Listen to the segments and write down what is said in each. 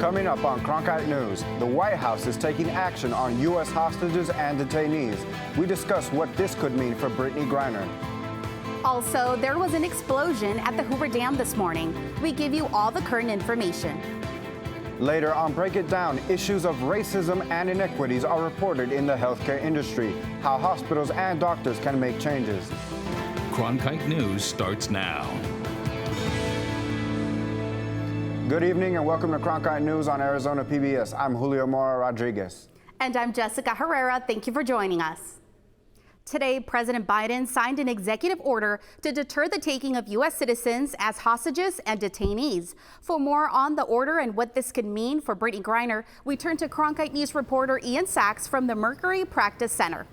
Coming up on Cronkite News, the White House is taking action on U.S. hostages and detainees. We discuss what this could mean for Brittany Griner. Also, there was an explosion at the Hoover Dam this morning. We give you all the current information. Later on Break It Down, issues of racism and inequities are reported in the healthcare industry, how hospitals and doctors can make changes. Cronkite News starts now. Good evening and welcome to Cronkite News on Arizona PBS. I'm Julio Mora Rodriguez. And I'm Jessica Herrera. Thank you for joining us. Today, President Biden signed an executive order to deter the taking of U.S. citizens as hostages and detainees. For more on the order and what this could mean for Brittany Griner, we turn to Cronkite News reporter Ian Sachs from the Mercury Practice Center.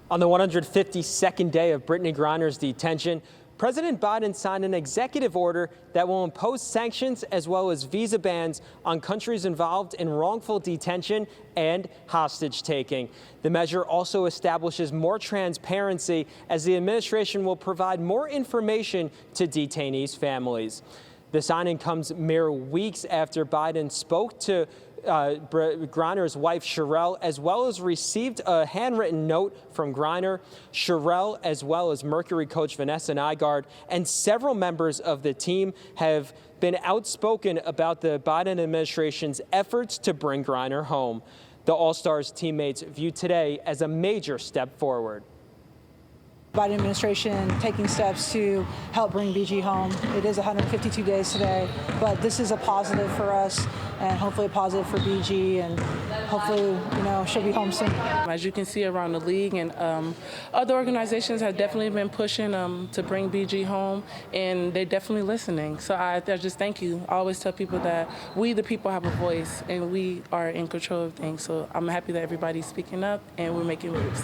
On the 152nd day of Brittany Griner's detention, President Biden signed an executive order that will impose sanctions as well as visa bans on countries involved in wrongful detention and hostage taking. The measure also establishes more transparency as the administration will provide more information to detainees' families. The signing comes mere weeks after Biden spoke to Griner's wife, Sherelle, as well as received a handwritten note from Griner, Sherelle, as well as Mercury coach Vanessa Nygaard, and several members of the team have been outspoken about the Biden administration's efforts to bring Griner home. The All-Stars teammates view today as a major step forward. Biden administration taking steps to help bring BG home. It is 152 days today, but this is a positive for us and hopefully a positive for BG, and hopefully, she'll be home soon. As you can see around the league and other organizations have definitely been pushing to bring BG home, and they're definitely listening. So I just thank you. I always tell people that we, the people, have a voice and we are in control of things. So I'm happy that everybody's speaking up and we're making moves.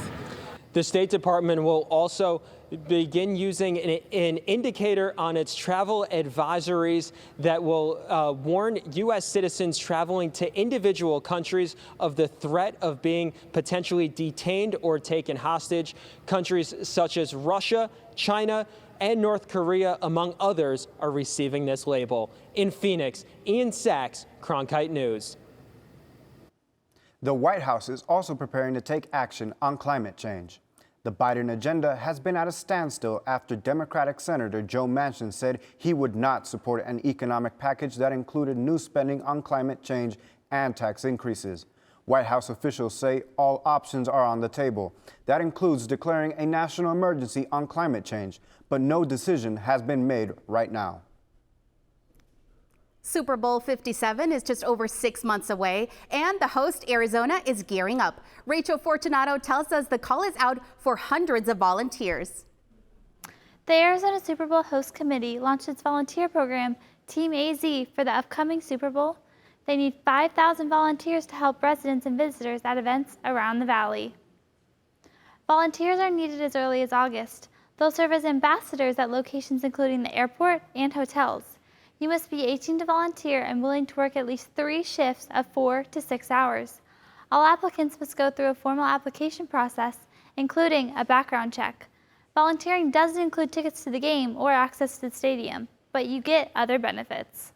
The State Department will also begin using an indicator on its travel advisories that will warn U.S. citizens traveling to individual countries of the threat of being potentially detained or taken hostage. Countries such as Russia, China, and North Korea, among others, are receiving this label. In Phoenix, Ian Sachs, Cronkite News. The White House is also preparing to take action on climate change. The Biden agenda has been at a standstill after Democratic Senator Joe Manchin said he would not support an economic package that included new spending on climate change and tax increases. White House officials say all options are on the table. That includes declaring a national emergency on climate change, but no decision has been made right now. Super Bowl 57 is just over 6 months away, and the host, Arizona, is gearing up. Rachel Fortunato tells us the call is out for hundreds of volunteers. The Arizona Super Bowl Host Committee launched its volunteer program, Team AZ, for the upcoming Super Bowl. They need 5,000 volunteers to help residents and visitors at events around the valley. Volunteers are needed as early as August. They'll serve as ambassadors at locations including the airport and hotels. You must be 18 to volunteer and willing to work at least 3 shifts of 4 to 6 hours. All applicants must go through a formal application process, including a background check. Volunteering doesn't include tickets to the game or access to the stadium, but you get other benefits.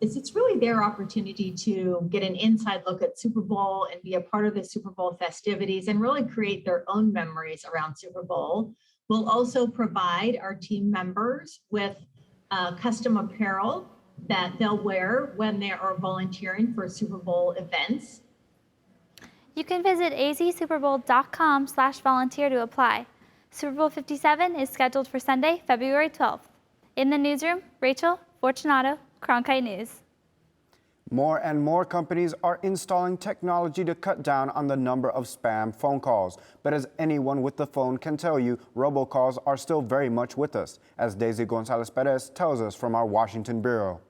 It's really their opportunity to get an inside look at Super Bowl and be a part of the Super Bowl festivities and really create their own memories around Super Bowl. We'll also provide our team members with custom apparel that they'll wear when they are volunteering for Super Bowl events. You can visit azsuperbowl.com/volunteer to apply. Super Bowl 57 is scheduled for Sunday, February 12th. In the newsroom, Rachel Fortunato, Cronkite News. More and more companies are installing technology to cut down on the number of spam phone calls. But as anyone with the phone can tell you, robocalls are still very much with us, as Daisy Gonzalez Perez tells us from our Washington bureau.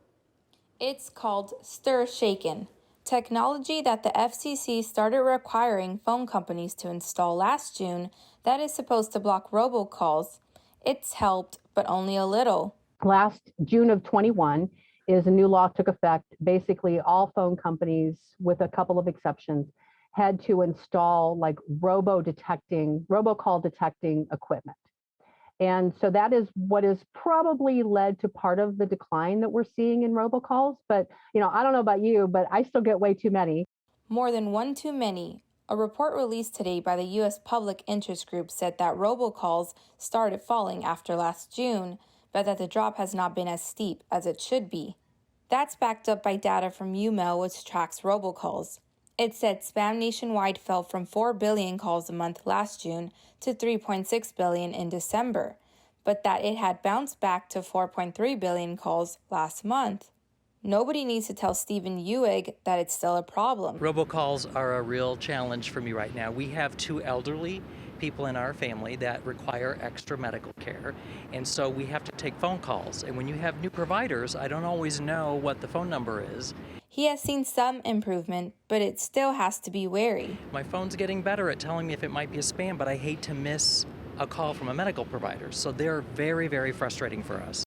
It's called Stir Shaken, technology that the FCC started requiring phone companies to install last June that is supposed to block robocalls. It's helped, but only a little. Last June of 21, is a new law took effect. Basically, all phone companies, with a couple of exceptions, had to install like robocall detecting equipment. And so that is what has probably led to part of the decline that we're seeing in robocalls. But, I don't know about you, but I still get way too many. More than one too many. A report released today by the U.S. Public Interest Group said that robocalls started falling after last June, but that the drop has not been as steep as it should be. That's backed up by data from UMail, which tracks robocalls. It said spam nationwide fell from 4 billion calls a month last June to 3.6 billion in December, but that it had bounced back to 4.3 billion calls last month. Nobody needs to tell Stephen Ewig that it's still a problem. Robocalls are a real challenge for me right now. We have 2 elderly people in our family that require extra medical care, and so we have to take phone calls. And when you have new providers, I don't always know what the phone number is. He has seen some improvement, but it still has to be wary. My phone's getting better at telling me if it might be a spam, but I hate to miss a call from a medical provider. So they're very, very frustrating for us.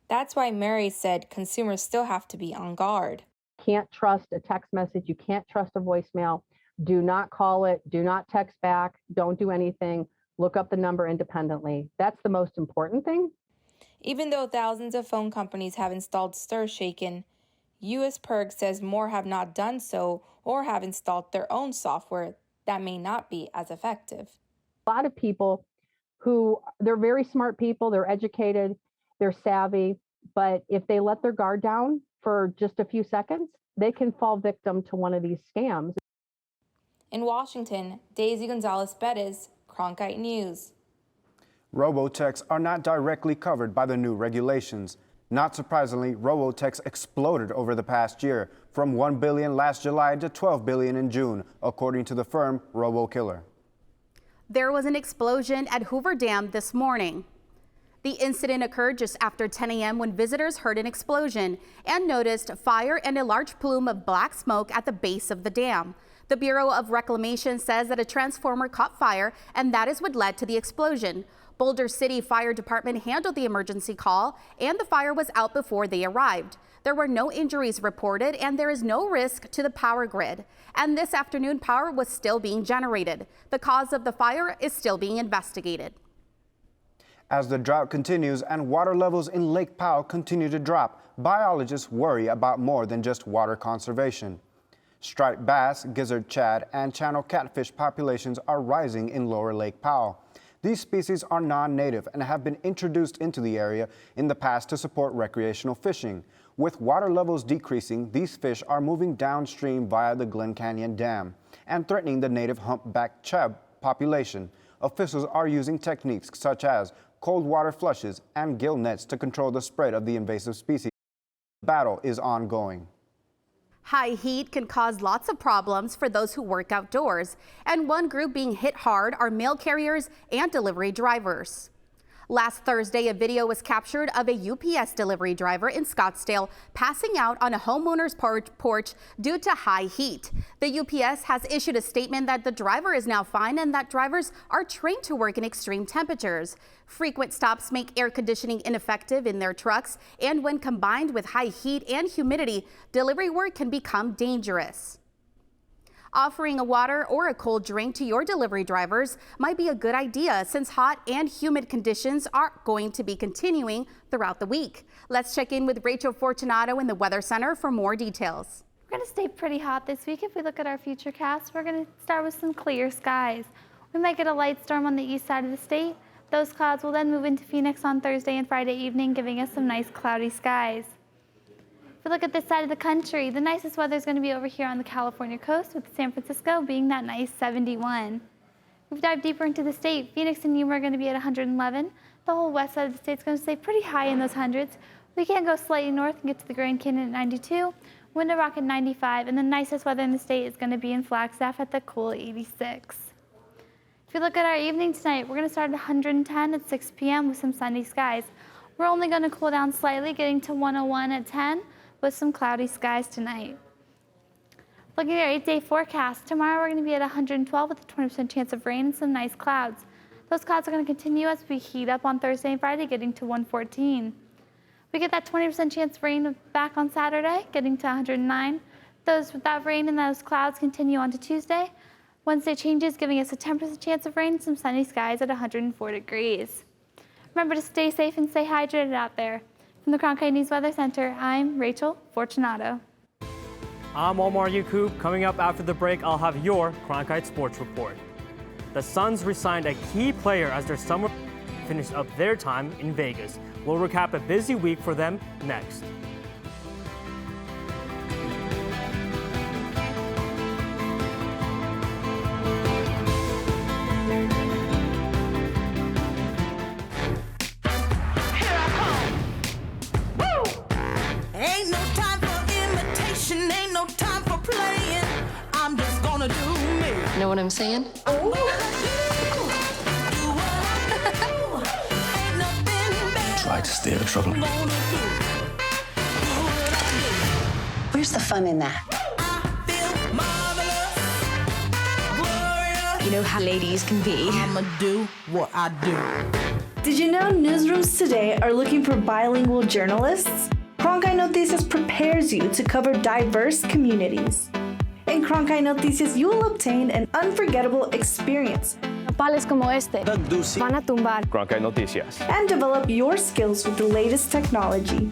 That's why Mary said consumers still have to be on guard. Can't trust a text message. You can't trust a voicemail. Do not call it. Do not text back. Don't do anything. Look up the number independently. That's the most important thing. Even though thousands of phone companies have installed StirShaken, U.S. PIRG says more have not done so or have installed their own software that may not be as effective. A lot of people they're very smart people, they're educated, they're savvy, but if they let their guard down for just a few seconds, they can fall victim to one of these scams. In Washington, Daisy Gonzalez-Bettis, Cronkite News. Robotechs are not directly covered by the new regulations. Not surprisingly, robotechs exploded over the past year, from $1 billion last July to $12 billion in June, according to the firm RoboKiller. There was an explosion at Hoover Dam this morning. The incident occurred just after 10 a.m. when visitors heard an explosion and noticed fire and a large plume of black smoke at the base of the dam. The Bureau of Reclamation says that a transformer caught fire, and that is what led to the explosion. Boulder City Fire Department handled the emergency call, and the fire was out before they arrived. There were no injuries reported, and there is no risk to the power grid. And this afternoon, power was still being generated. The cause of the fire is still being investigated. As the drought continues and water levels in Lake Powell continue to drop, biologists worry about more than just water conservation. Striped bass, gizzard shad, and channel catfish populations are rising in lower Lake Powell. These species are non-native and have been introduced into the area in the past to support recreational fishing. With water levels decreasing, these fish are moving downstream via the Glen Canyon Dam and threatening the native humpback chub population. Officials are using techniques such as cold water flushes and gill nets to control the spread of the invasive species. The battle is ongoing. High heat can cause lots of problems for those who work outdoors, and one group being hit hard are mail carriers and delivery drivers. Last Thursday, a video was captured of a UPS delivery driver in Scottsdale passing out on a homeowner's porch due to high heat. The UPS has issued a statement that the driver is now fine and that drivers are trained to work in extreme temperatures. Frequent stops make air conditioning ineffective in their trucks, and when combined with high heat and humidity, delivery work can become dangerous. Offering a water or a cold drink to your delivery drivers might be a good idea since hot and humid conditions are going to be continuing throughout the week. Let's check in with Rachel Fortunato in the Weather Center for more details. We're going to stay pretty hot this week. If we look at our futurecast, we're going to start with some clear skies. We might get a light storm on the east side of the state. Those clouds will then move into Phoenix on Thursday and Friday evening, giving us some nice cloudy skies. If we look at this side of the country, the nicest weather is going to be over here on the California coast, with San Francisco being that nice 71. If we dive deeper into the state, Phoenix and Yuma are going to be at 111. The whole west side of the state is going to stay pretty high in those hundreds. We can go slightly north and get to the Grand Canyon at 92, Window Rock at 95, and the nicest weather in the state is going to be in Flagstaff at the cool 86. If we look at our evening tonight, we're going to start at 110 at 6 p.m. with some sunny skies. We're only going to cool down slightly, getting to 101 at 10 with some cloudy skies tonight. Looking at our 8-day forecast, tomorrow we're going to be at 112 with a 20% chance of rain and some nice clouds. Those clouds are going to continue as we heat up on Thursday and Friday, getting to 114. We get that 20% chance of rain back on Saturday, getting to 109. That rain and those clouds continue on to Tuesday. Wednesday changes, giving us a 10% chance of rain and some sunny skies at 104 degrees. Remember to stay safe and stay hydrated out there. From the Cronkite News Weather Center, I'm Rachel Fortunato. I'm Omar Yakub. Coming up after the break, I'll have your Cronkite Sports Report. The Suns re-signed a key player as their summer finished up their time in Vegas. We'll recap a busy week for them next. Ain't no time for imitation, ain't no time for playing. I'm just gonna do me. Know what I'm saying? Try to steer the trouble. Where's the fun in that? You know how ladies can be. I'ma do what I do. Did you know newsrooms today are looking for bilingual journalists? Cronkite Noticias prepares you to cover diverse communities. In Cronkite Noticias, you will obtain an unforgettable experience. Nopales como este van a tumbar. Cronkite Noticias. And develop your skills with the latest technology.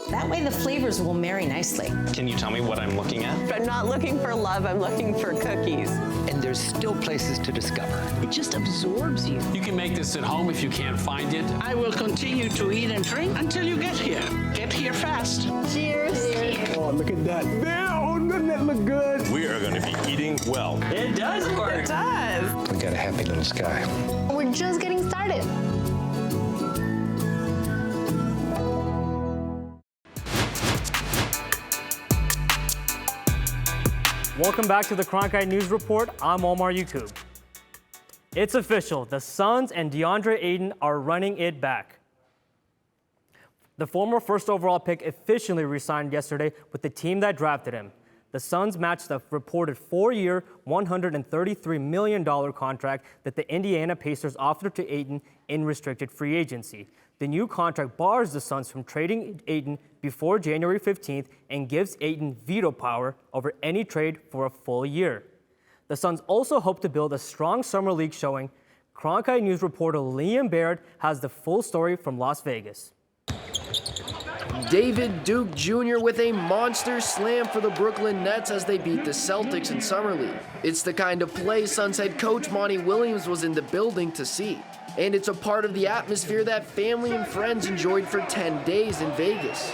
That way the flavors will marry nicely. Can you tell me what I'm looking at? I'm not looking for love, I'm looking for cookies. And there's still places to discover. It just absorbs you. You can make this at home if you can't find it. I will continue to eat and drink until you get here. Get here fast. Cheers. Oh, look at that. Oh, doesn't that look good? We are going to be eating well. It does work. It does. We got a happy little sky. We're just getting started. Welcome back to the Cronkite News Report. I'm Omar Yakub. It's official. The Suns and DeAndre Ayton are running it back. The former first overall pick officially re-signed yesterday with the team that drafted him. The Suns matched the reported 4-year, $133 million contract that the Indiana Pacers offered to Ayton in restricted free agency. The new contract bars the Suns from trading Ayton before January 15th and gives Ayton veto power over any trade for a full year. The Suns also hope to build a strong summer league showing. Cronkite News reporter Liam Baird has the full story from Las Vegas. David Duke Jr. with a monster slam for the Brooklyn Nets as they beat the Celtics in Summer League. It's the kind of play Suns head coach Monty Williams was in the building to see. And it's a part of the atmosphere that family and friends enjoyed for 10 days in Vegas.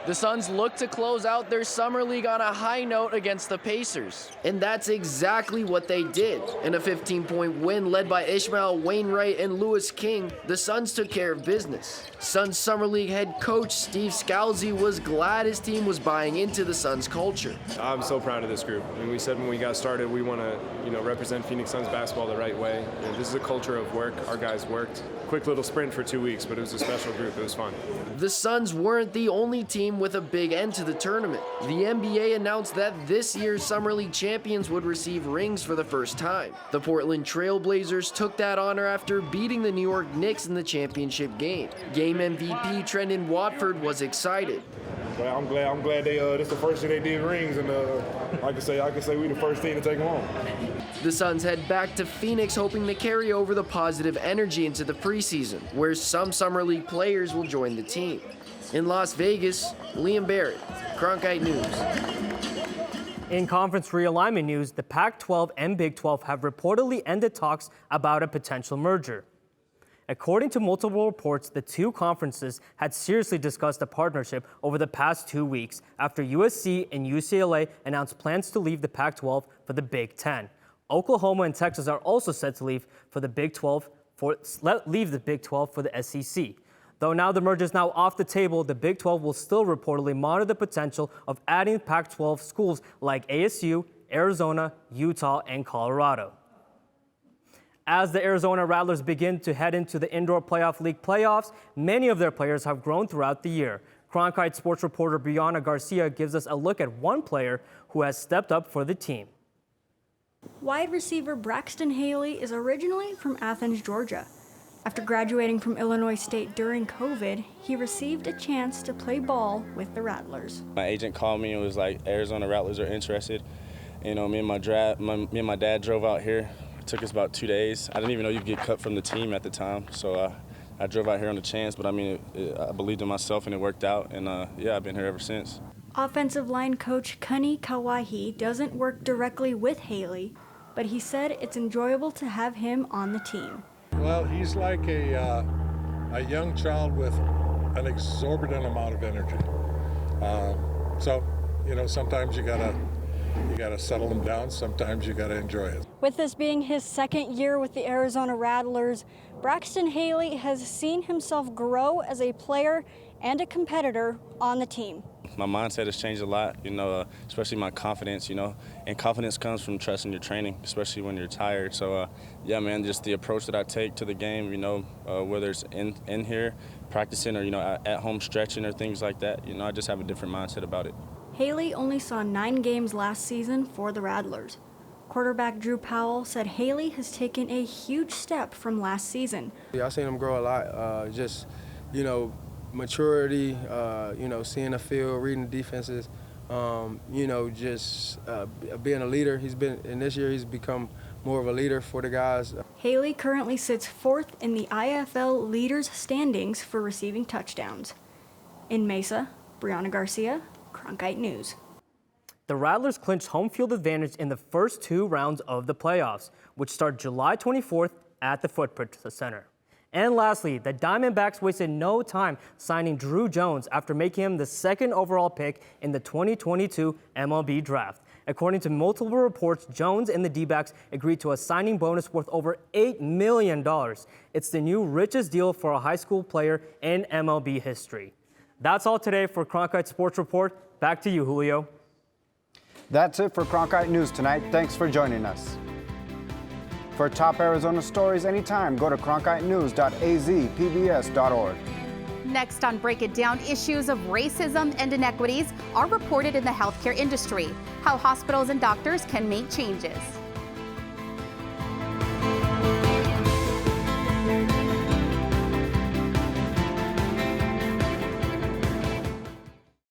The Suns look to close out their summer league on a high note against the Pacers. And that's exactly what they did. In a 15-point win led by Ishmael Wainwright and Louis King, the Suns took care of business. Suns Summer League head coach Steve Scalzi was glad his team was buying into the Suns culture. I'm so proud of this group. I mean, we said when we got started we want to, represent Phoenix Suns basketball the right way. This is a culture of work. Our guys worked. Quick little sprint for 2 weeks, but it was a special group. It was fun. The Suns weren't the only team with a big end to the tournament. The NBA announced that this year's Summer League champions would receive rings for the first time. The Portland Trail Blazers took that honor after beating the New York Knicks in the championship game. Game MVP Trendon Watford was excited. Well, I'm glad they this is the first year they did rings, and I can say we the first team to take them home. The Suns head back to Phoenix hoping to carry over the positive energy into the preseason, where some Summer League players will join the team. In Las Vegas, Liam Barrett, Cronkite News. In conference realignment news, the Pac-12 and Big 12 have reportedly ended talks about a potential merger. According to multiple reports, the two conferences had seriously discussed a partnership over the past 2 weeks after USC and UCLA announced plans to leave the Pac-12 for the Big 10. Oklahoma and Texas are also set to leave the Big 12 for the SEC. Though now the merger is now off the table, the Big 12 will still reportedly monitor the potential of adding Pac-12 schools like ASU, Arizona, Utah, and Colorado. As the Arizona Rattlers begin to head into the Indoor Playoff League playoffs, many of their players have grown throughout the year. Cronkite sports reporter Brianna Garcia gives us a look at one player who has stepped up for the team. Wide receiver Braxton Haley is originally from Athens, Georgia. After graduating from Illinois State during COVID, he received a chance to play ball with the Rattlers. My agent called me and was like, Arizona Rattlers are interested. You know, me and my dad drove out here. It took us about 2 days. I didn't even know you'd get cut from the team at the time, so I drove out here on the chance, but I mean, I believed in myself and it worked out, and yeah, I've been here ever since. Offensive line coach Kani Kawahi doesn't work directly with Haley, but he said it's enjoyable to have him on the team. Well, he's like a young child with an exorbitant amount of energy. So, you know, sometimes you gotta settle him down. Sometimes you gotta enjoy it. With this being his second year with the Arizona Rattlers, Braxton Haley has seen himself grow as a player and a competitor on the team. My mindset has changed a lot, you know, especially my confidence, you know, and confidence comes from trusting your training, especially when you're tired. So, yeah, man, just the approach that I take to the game, you know, whether it's in here practicing or, you know, at home stretching or things like that, you know, I just have a different mindset about it. Haley only saw 9 games last season for the Rattlers. Quarterback Drew Powell said Haley has taken a huge step from last season. Yeah, I've seen him grow a lot, just, you know, maturity, you know, seeing the field, reading the defenses, you know, just being a leader. And this year he's become more of a leader for the guys. Haley currently sits 4th in the IFL leaders standings for receiving touchdowns. In Mesa, Brianna Garcia, Cronkite News. The Rattlers clinched home field advantage in the first 2 rounds of the playoffs, which start July 24th at the Footprint Center. And lastly, the Diamondbacks wasted no time signing Drew Jones after making him the 2nd overall pick in the 2022 MLB draft. According to multiple reports, Jones and the D-backs agreed to a signing bonus worth over $8 million. It's the new richest deal for a high school player in MLB history. That's all today for Cronkite Sports Report. Back to you, Julio. That's it for Cronkite News tonight. Thanks for joining us. For top Arizona stories anytime, go to cronkitenews.azpbs.org. Next on Break It Down, issues of racism and inequities are reported in the healthcare industry, how hospitals and doctors can make changes.